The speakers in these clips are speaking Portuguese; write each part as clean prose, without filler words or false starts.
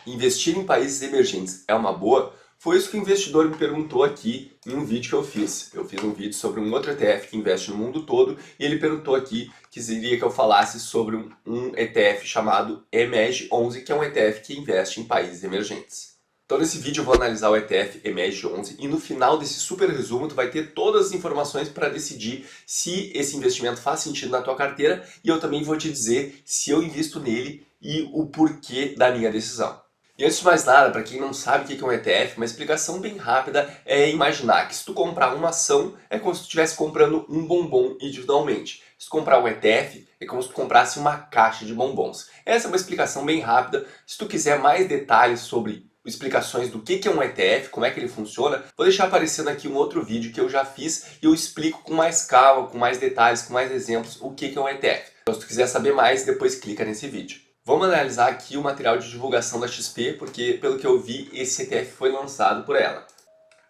Investir em países emergentes é uma boa? Foi isso que o investidor me perguntou aqui em um vídeo que eu fiz. Eu fiz um vídeo sobre um outro ETF que investe no mundo todo e ele perguntou aqui que queria que eu falasse sobre um ETF chamado EMEG11, que é um ETF que investe em países emergentes. Então nesse vídeo eu vou analisar o ETF EMEG11 e no final desse super resumo tu vai ter todas as informações para decidir se esse investimento faz sentido na tua carteira e eu também vou te dizer se eu invisto nele e o porquê da minha decisão. E antes de mais nada, para quem não sabe o que é um ETF, uma explicação bem rápida é imaginar que se tu comprar uma ação, é como se tu estivesse comprando um bombom individualmente. Se tu comprar um ETF, é como se tu comprasse uma caixa de bombons. Essa é uma explicação bem rápida. Se tu quiser mais detalhes sobre explicações do que é um ETF, como é que ele funciona, vou deixar aparecendo aqui um outro vídeo que eu já fiz e eu explico com mais calma, com mais detalhes, com mais exemplos o que é um ETF. Então se tu quiser saber mais, depois clica nesse vídeo. Vamos analisar aqui o material de divulgação da XP, porque pelo que eu vi, esse ETF foi lançado por ela.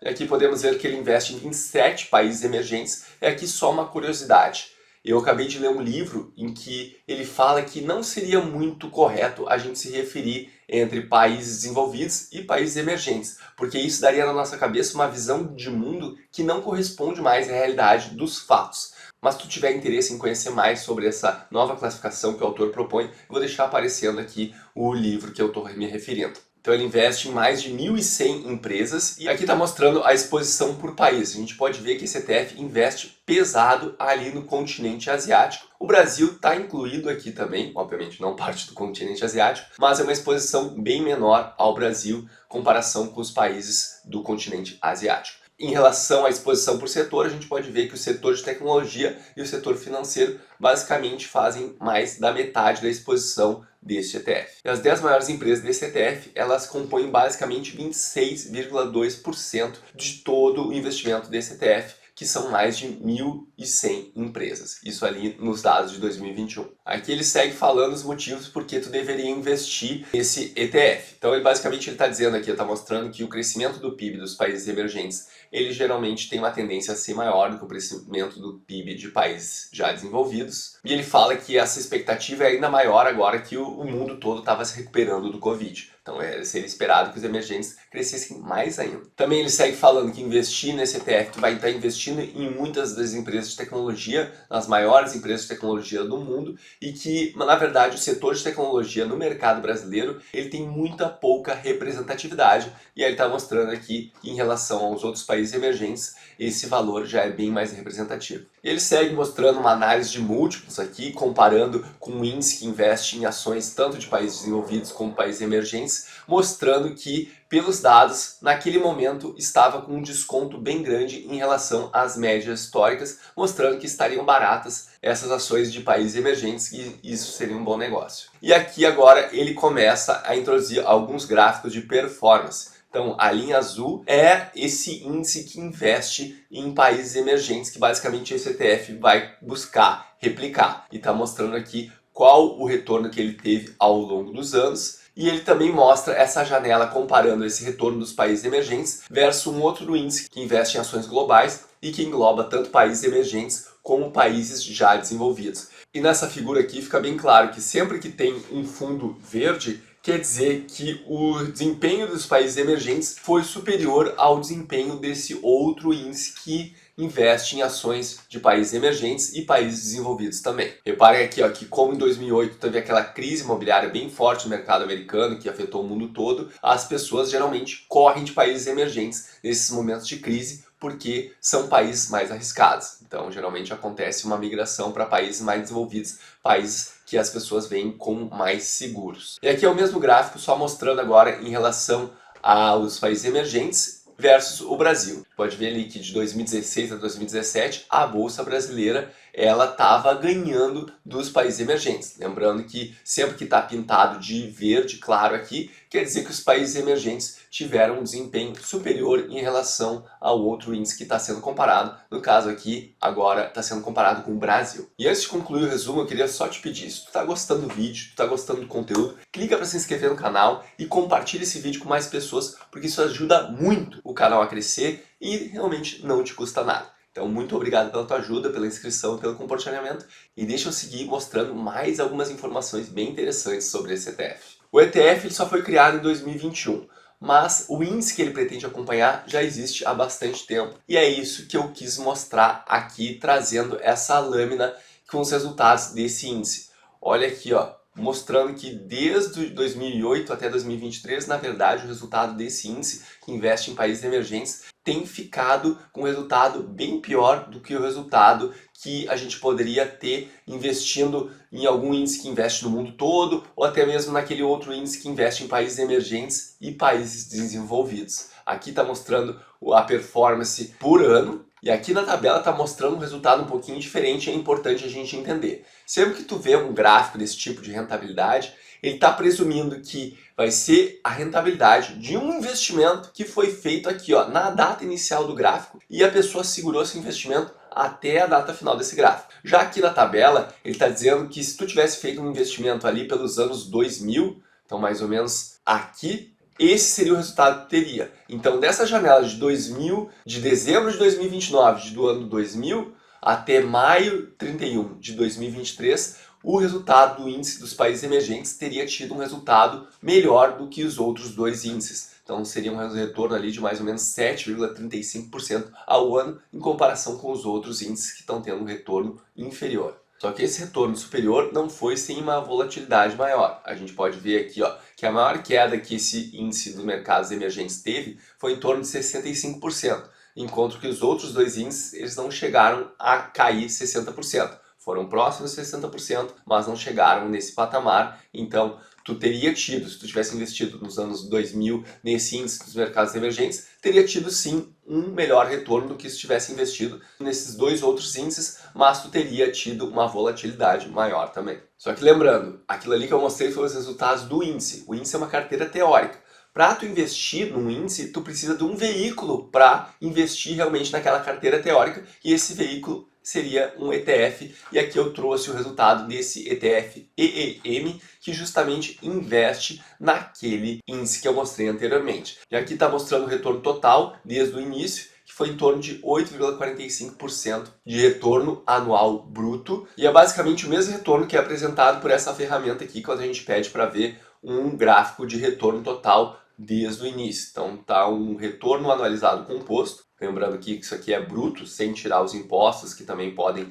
E aqui podemos ver que ele investe em 27 países emergentes, e aqui só uma curiosidade. Eu acabei de ler um livro em que ele fala que não seria muito correto a gente se referir entre países desenvolvidos e países emergentes, porque isso daria na nossa cabeça uma visão de mundo que não corresponde mais à realidade dos fatos. Mas se tu tiver interesse em conhecer mais sobre essa nova classificação que o autor propõe, eu vou deixar aparecendo aqui o livro que eu estou me referindo. Então ele investe em mais de 1.100 empresas e aqui está mostrando a exposição por país. A gente pode ver que esse ETF investe pesado ali no continente asiático. O Brasil está incluído aqui também, obviamente não parte do continente asiático, mas é uma exposição bem menor ao Brasil em comparação com os países do continente asiático. Em relação à exposição por setor, a gente pode ver que o setor de tecnologia e o setor financeiro basicamente fazem mais da metade da exposição deste ETF. E as 10 maiores empresas desse ETF, elas compõem basicamente 26,2% de todo o investimento desse ETF, que são mais de 1.100 empresas. Isso ali nos dados de 2021. Aqui ele segue falando os motivos por que tu deveria investir nesse ETF. Então ele basicamente está dizendo aqui, está mostrando que o crescimento do PIB dos países emergentes, ele geralmente tem uma tendência a ser maior do que o crescimento do PIB de países já desenvolvidos. E ele fala que essa expectativa é ainda maior agora que o mundo todo estava se recuperando do Covid. Então seria esperado que os emergentes crescessem mais ainda. Também ele segue falando que investir nesse ETF, tu vai estar investindo em muitas das empresas de tecnologia, nas maiores empresas de tecnologia do mundo, e que, na verdade, o setor de tecnologia no mercado brasileiro, ele tem muita pouca representatividade, e aí ele está mostrando aqui que em relação aos outros países emergentes, esse valor já é bem mais representativo. Ele segue mostrando uma análise de múltiplos aqui, comparando com um índice que investe em ações tanto de países desenvolvidos como países emergentes, mostrando que, pelos dados, naquele momento estava com um desconto bem grande em relação às médias históricas, mostrando que estariam baratas essas ações de países emergentes e isso seria um bom negócio. E aqui agora ele começa a introduzir alguns gráficos de performance. Então, a linha azul é esse índice que investe em países emergentes, que basicamente esse ETF vai buscar replicar. E está mostrando aqui qual o retorno que ele teve ao longo dos anos. E ele também mostra essa janela comparando esse retorno dos países emergentes versus um outro índice que investe em ações globais e que engloba tanto países emergentes como países já desenvolvidos. E nessa figura aqui fica bem claro que sempre que tem um fundo verde, quer dizer que o desempenho dos países emergentes foi superior ao desempenho desse outro índice que investe em ações de países emergentes e países desenvolvidos também. Reparem aqui ó, que como em 2008 teve aquela crise imobiliária bem forte no mercado americano que afetou o mundo todo, as pessoas geralmente correm de países emergentes nesses momentos de crise porque são países mais arriscados. Então geralmente acontece uma migração para países mais desenvolvidos, países que as pessoas veem como mais seguros. E aqui é o mesmo gráfico, só mostrando agora em relação aos países emergentes versus o Brasil. Pode ver ali que de 2016 a 2017 a Bolsa Brasileira ela estava ganhando dos países emergentes. Lembrando que sempre que está pintado de verde claro aqui, quer dizer que os países emergentes tiveram um desempenho superior em relação ao outro índice que está sendo comparado. No caso aqui, agora está sendo comparado com o Brasil. E antes de concluir o resumo, eu queria só te pedir, se tu está gostando do vídeo, se tu está gostando do conteúdo, clica para se inscrever no canal e compartilha esse vídeo com mais pessoas, porque isso ajuda muito o canal a crescer e realmente não te custa nada. Então, muito obrigado pela tua ajuda, pela inscrição, pelo compartilhamento e deixa eu seguir mostrando mais algumas informações bem interessantes sobre esse ETF. O ETF ele só foi criado em 2021, mas o índice que ele pretende acompanhar já existe há bastante tempo. E é isso que eu quis mostrar aqui, trazendo essa lâmina com os resultados desse índice. Olha aqui, ó, mostrando que desde 2008 até 2023, na verdade, o resultado desse índice que investe em países emergentes tem ficado com um resultado bem pior do que o resultado que a gente poderia ter investindo em algum índice que investe no mundo todo, ou até mesmo naquele outro índice que investe em países emergentes e países desenvolvidos. Aqui está mostrando a performance por ano, e aqui na tabela está mostrando um resultado um pouquinho diferente, é importante a gente entender. Sempre que tu vê um gráfico desse tipo de rentabilidade, ele está presumindo que vai ser a rentabilidade de um investimento que foi feito aqui, ó, na data inicial do gráfico, e a pessoa segurou esse investimento até a data final desse gráfico. Já aqui na tabela, ele está dizendo que se tu tivesse feito um investimento ali pelos anos 2000, então mais ou menos aqui, esse seria o resultado que teria. Então, dessa janela de 2000, de dezembro de 2029, do ano 2000, até maio 31 de 2023, o resultado do índice dos países emergentes teria tido um resultado melhor do que os outros dois índices. Então, seria um retorno ali de mais ou menos 7,35% ao ano, em comparação com os outros índices que estão tendo um retorno inferior. Só que esse retorno superior não foi sem uma volatilidade maior. A gente pode ver aqui, ó, que a maior queda que esse índice dos mercados emergentes teve foi em torno de 65%, enquanto que os outros dois índices eles não chegaram a cair 60%. Foram próximos de 60%, mas não chegaram nesse patamar. Então, tu teria tido, se tu tivesse investido nos anos 2000 nesse índice dos mercados emergentes, teria tido sim um melhor retorno do que se tivesse investido nesses dois outros índices, mas tu teria tido uma volatilidade maior também. Só que lembrando, aquilo ali que eu mostrei foram os resultados do índice. O índice é uma carteira teórica. Para tu investir num índice, tu precisa de um veículo para investir realmente naquela carteira teórica, e esse veículo seria um ETF, e aqui eu trouxe o resultado desse ETF EEM, que justamente investe naquele índice que eu mostrei anteriormente. E aqui está mostrando o retorno total desde o início, que foi em torno de 8,45% de retorno anual bruto, e é basicamente o mesmo retorno que é apresentado por essa ferramenta aqui quando a gente pede para ver um gráfico de retorno total desde o início. Então tá um retorno anualizado composto, lembrando que isso aqui é bruto, sem tirar os impostos, que também podem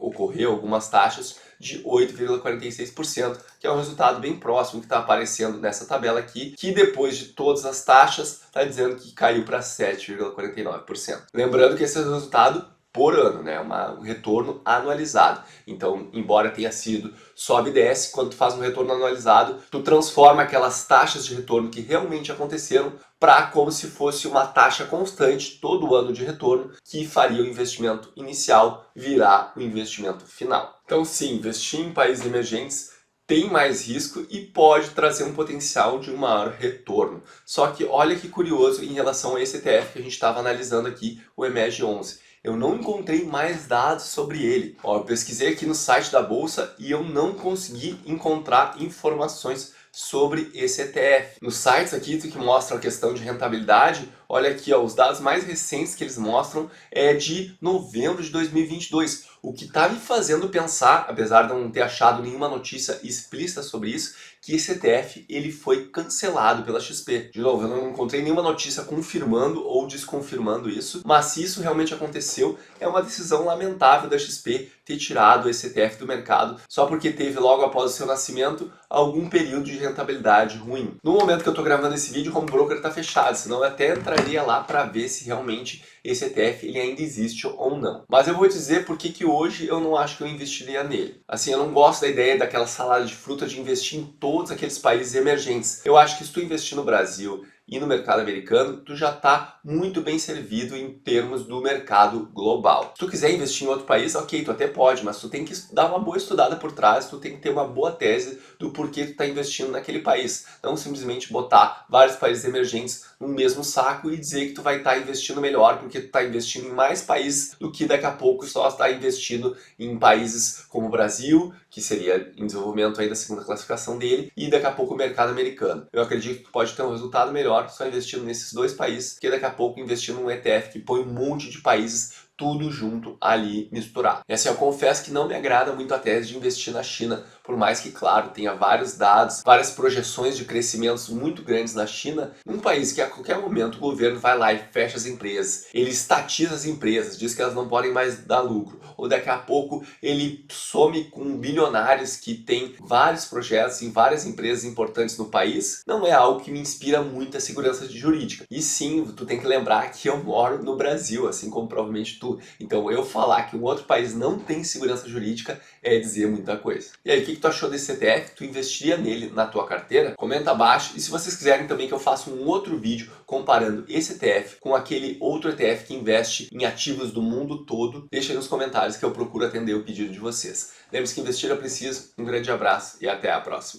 ocorrer algumas taxas, de 8,46%, que é um resultado bem próximo que está aparecendo nessa tabela aqui, que depois de todas as taxas está dizendo que caiu para 7,49%. Lembrando que esse é o resultado por ano, né? Um retorno anualizado. Então, embora tenha sido sobe e desce, quando tu faz um retorno anualizado, tu transforma aquelas taxas de retorno que realmente aconteceram para como se fosse uma taxa constante todo ano de retorno, que faria o investimento inicial virar o investimento final. Então sim, investir em países emergentes tem mais risco e pode trazer um potencial de um maior retorno. Só que olha que curioso em relação a esse ETF que a gente estava analisando aqui, o EMERGE 11. Eu não encontrei mais dados sobre ele. Ó, eu pesquisei aqui no site da Bolsa e eu não consegui encontrar informações sobre esse ETF. Nos sites aqui que mostram a questão de rentabilidade, olha aqui, ó, os dados mais recentes que eles mostram é de novembro de 2022. O que está me fazendo pensar, apesar de não ter achado nenhuma notícia explícita sobre isso, que esse ETF ele foi cancelado pela XP. De novo, eu não encontrei nenhuma notícia confirmando ou desconfirmando isso, mas se isso realmente aconteceu, é uma decisão lamentável da XP ter tirado esse ETF do mercado só porque teve logo após o seu nascimento algum período de rentabilidade ruim. No momento que eu estou gravando esse vídeo, o home broker está fechado, senão eu até entraria lá para ver se realmente esse ETF ele ainda existe ou não. Mas eu vou dizer por que hoje eu não acho que eu investiria nele. Assim, eu não gosto da ideia daquela salada de fruta de investir em todos aqueles países emergentes. Eu acho que se tu investir no Brasil e no mercado americano, tu já está muito bem servido em termos do mercado global. Se tu quiser investir em outro país, ok, tu até pode, mas tu tem que dar uma boa estudada por trás, tu tem que ter uma boa tese do porquê tu está investindo naquele país. Não simplesmente botar vários países emergentes no mesmo saco e dizer que tu vai estar investindo melhor porque tu está investindo em mais países do que daqui a pouco só está investindo em países como o Brasil, que seria em desenvolvimento aí da segunda classificação dele, e daqui a pouco o mercado americano. Eu acredito que tu pode ter um resultado melhor só investindo nesses dois países, que daqui a pouco investindo num ETF que põe um monte de países tudo junto ali misturado. E assim, eu confesso que não me agrada muito a tese de investir na China, Por mais que, claro, tenha vários dados, várias projeções de crescimentos muito grandes na China, num país que a qualquer momento o governo vai lá e fecha as empresas, ele estatiza as empresas, diz que elas não podem mais dar lucro, ou daqui a pouco ele some com bilionários que têm vários projetos em várias empresas importantes no país, não é algo que me inspira muita segurança jurídica. E sim, tu tem que lembrar que eu moro no Brasil, assim como provavelmente tu. Então eu falar que um outro país não tem segurança jurídica é dizer muita coisa. E aí, o que tu achou desse ETF? Tu investiria nele na tua carteira? Comenta abaixo. E se vocês quiserem também que eu faça um outro vídeo comparando esse ETF com aquele outro ETF que investe em ativos do mundo todo, deixa aí nos comentários que eu procuro atender o pedido de vocês. Lembre-se que investir é preciso. Um grande abraço e até a próxima.